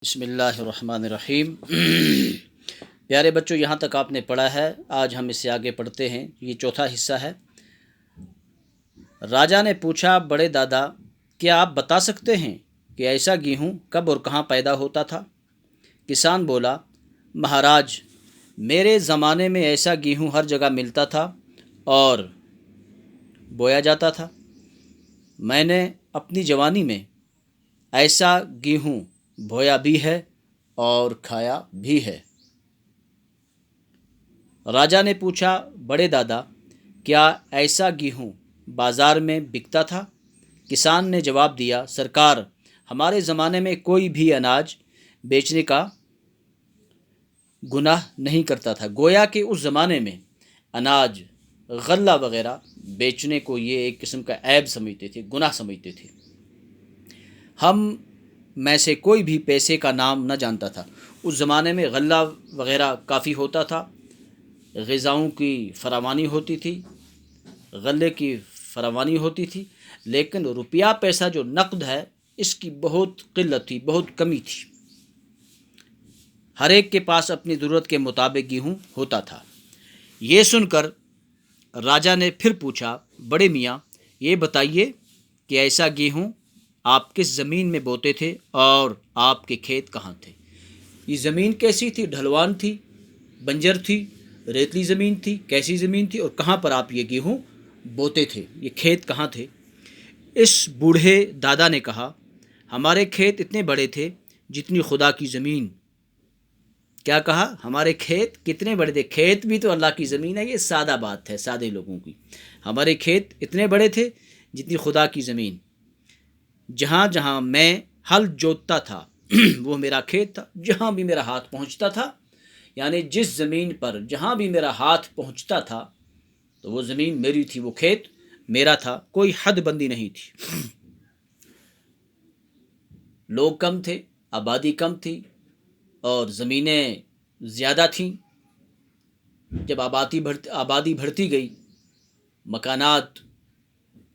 बिस्मिल्लाहिर्रहमानिर्रहीम। प्यारे बच्चों, यहाँ तक आपने पढ़ा है। आज हम इससे आगे पढ़ते हैं। ये चौथा हिस्सा है। राजा ने पूछा, बड़े दादा, क्या आप बता सकते हैं कि ऐसा गेहूँ कब और कहाँ पैदा होता था? किसान बोला, महाराज, मेरे ज़माने में ऐसा गेहूँ हर जगह मिलता था और बोया जाता था। मैंने अपनी जवानी में ऐसा गेहूँ बोया भी है और खाया भी है। राजा ने पूछा, बड़े दादा, क्या ऐसा गेहूँ बाज़ार में बिकता था? किसान ने जवाब दिया, सरकार, हमारे ज़माने में कोई भी अनाज बेचने का गुनाह नहीं करता था। गोया कि उस ज़माने में अनाज, गल्ला वगैरह बेचने को ये एक किस्म का ऐब समझते थे, गुनाह समझते थे। हम में से कोई भी पैसे का नाम न जानता था। उस ज़माने में गल्ला वगैरह काफ़ी होता था, ग़िज़ाओं की फरावानी होती थी, गल्ले की फरावानी होती थी, लेकिन रुपया पैसा जो नक़द है इसकी बहुत क़िल्लत थी, बहुत कमी थी। हर एक के पास अपनी ज़रूरत के मुताबिक गेहूँ होता था। ये सुनकर राजा ने फिर पूछा, बड़े मियाँ, ये बताइए कि ऐसा गेहूँ आप किस ज़मीन में बोते थे और आपके खेत कहाँ थे? ये ज़मीन कैसी थी? ढलवान थी, बंजर थी, रेतली ज़मीन थी, कैसी ज़मीन थी, और कहाँ पर आप ये गेहूँ बोते थे? ये खेत कहाँ थे? इस बूढ़े दादा ने कहा, हमारे खेत इतने बड़े थे जितनी खुदा की ज़मीन। क्या कहा? हमारे खेत कितने बड़े थे? खेत भी तो अल्लाह की ज़मीन है। ये सादा बात है, सादे लोगों की। हमारे खेत इतने बड़े थे जितनी खुदा की ज़मीन। जहाँ जहाँ मैं हल जोतता था वो मेरा खेत था। जहाँ भी मेरा हाथ पहुँचता था, यानी जिस ज़मीन पर जहाँ भी मेरा हाथ पहुँचता था तो वो ज़मीन मेरी थी, वो खेत मेरा था। कोई हद बंदी नहीं थी। लोग कम थे, आबादी कम थी और ज़मीनें ज़्यादा थीं। जब आबादी बढ़ती गई, मकानात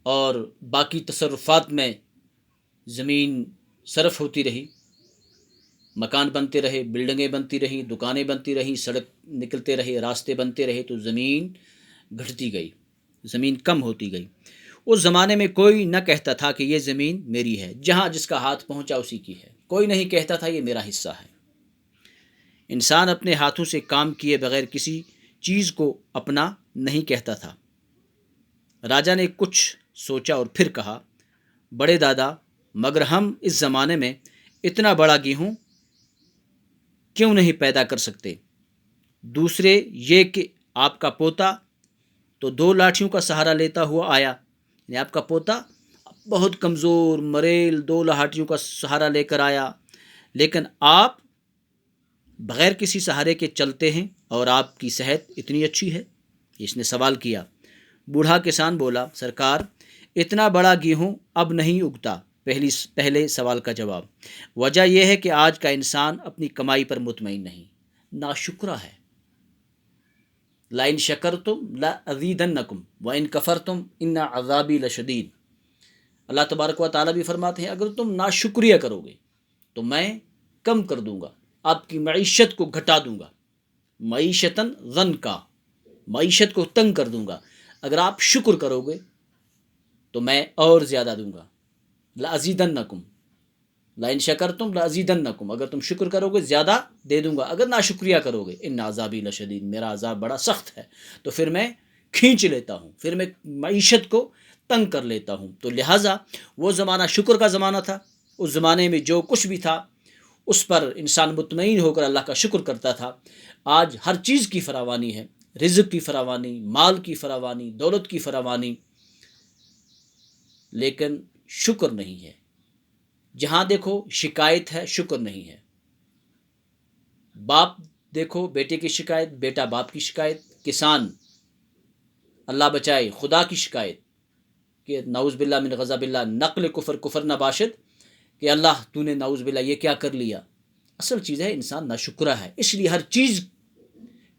और बाकी तसर्रुफ़ात में ज़मीन सरफ़ होती रही, मकान बनते रहे, बिल्डिंगें बनती रहीं, दुकानें बनती रहीं, सड़क निकलते रहे, रास्ते बनते रहे, तो ज़मीन घटती गई, ज़मीन कम होती गई। उस ज़माने में कोई न कहता था कि ये ज़मीन मेरी है। जहाँ जिसका हाथ पहुँचा उसी की है। कोई नहीं कहता था ये मेरा हिस्सा है। इंसान अपने हाथों से काम किए बगैर किसी चीज़ को अपना नहीं कहता था। राजा ने कुछ सोचा और फिर कहा, बड़े दादा, मगर हम इस ज़माने में इतना बड़ा गेहूँ क्यों नहीं पैदा कर सकते? दूसरे ये कि आपका पोता तो 2 लाठियों का सहारा लेता हुआ आया। यानी आपका पोता बहुत कमज़ोर, मरेल, 2 लाठियों का सहारा लेकर आया, लेकिन आप बग़ैर किसी सहारे के चलते हैं और आपकी सेहत इतनी अच्छी है। इसने सवाल किया। बूढ़ा किसान बोला, सरकार, इतना बड़ा गेहूँ अब नहीं उगता। पहले सवाल का जवाब, वजह यह है कि आज का इंसान अपनी कमाई पर मुतमईन नहीं, नाशुक्रा है। लाइन शकरतुम ला अज़ीदन्नकुम व इन कफ़रतुम इन्ना अज़ाबी लशदीद। अल्लाह तबारक व तआला भी फरमाते हैं, अगर तुम नाशुक्रिया करोगे तो मैं कम कर दूंगा, आपकी मईशत को घटा दूंगा। मईशतन ज़न का, मईशत को तंग कर दूंगा। अगर आप शुक्र करोगे तो मैं और ज़्यादा दूंगा। लाज़ीदन्नकुम, लाइन शकरतुम लाज़ीदन्नकुम, अगर तुम शुक्र करोगे ज़्यादा दे दूंगा। अगर नाशुक्रिया करोगे, इन अज़ाबी लशदीद, मेरा अज़ाब बड़ा सख्त है। तो फिर मैं खींच लेता हूँ, फिर मैं मईशत को तंग कर लेता हूँ। तो लिहाजा वो ज़माना शुक्र का ज़माना था। उस ज़माने में जो कुछ भी था उस पर इंसान मुतमईन होकर अल्लाह का शुक्र करता था। आज हर चीज़ की फरावानी है, रिज़्क़ की फरावानी, माल की फरावानी, दौलत की फरावानी, लेकिन शुक्र नहीं है। जहाँ देखो शिकायत है, शुक्र नहीं है। बाप देखो बेटे की शिकायत, बेटा बाप की शिकायत, किसान अल्लाह बचाए खुदा की शिकायत कि नाउज़ बिल्लाह मिन ग़ज़बिल्लाह, नक़्ल कुफ़र कुफ़र नबाशद, कि अल्लाह तूने नाउज़ बिल्लाह ये क्या कर लिया। असल चीज़ है इंसान नाशुक्रा है, इसलिए हर चीज़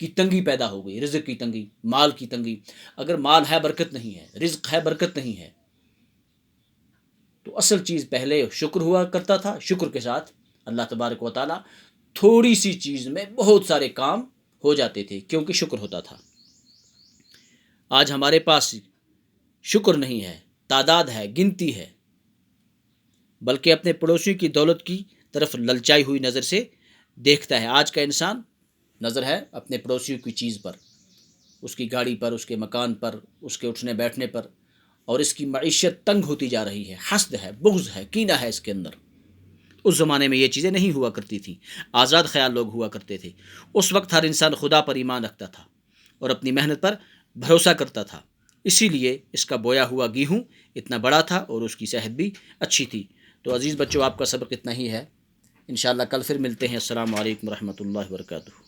की तंगी पैदा हो गई। रिज़्क़ की तंगी, माल की तंगी। अगर माल है बरकत नहीं है, रिज़्क़ है बरकत नहीं है। तो असल चीज़ पहले शुक्र हुआ करता था, शुक्र के साथ اللہ تبارک و تعالیٰ تھوڑی سی چیز میں بہت سارے کام ہو جاتے تھے کیونکہ شکر ہوتا تھا۔ آج ہمارے پاس شکر نہیں ہے، تعداد ہے، گنتی ہے، بلکہ اپنے پڑوسیوں کی دولت کی طرف للچائی ہوئی نظر سے دیکھتا ہے۔ آج کا انسان نظر ہے اپنے پڑوسیوں کی چیز پر، اس کی گاڑی پر، اس کے مکان پر، اس کے اٹھنے بیٹھنے پر، اور اس کی معیشت تنگ ہوتی جا رہی ہے، حسد ہے، بغض ہے، کینہ ہے اس کے اندر۔ اس زمانے میں یہ چیزیں نہیں ہوا کرتی تھیں، آزاد خیال لوگ ہوا کرتے تھے۔ اس وقت ہر انسان خدا پر ایمان رکھتا تھا اور اپنی محنت پر بھروسہ کرتا تھا، اسی لیے اس کا بویا ہوا گیہوں اتنا بڑا تھا اور اس کی صحت بھی اچھی تھی۔ تو عزیز بچوں، آپ کا سبق اتنا ہی ہے، انشاءاللہ کل پھر ملتے ہیں۔ السلام علیکم ورحمۃ اللہ وبرکاتہ۔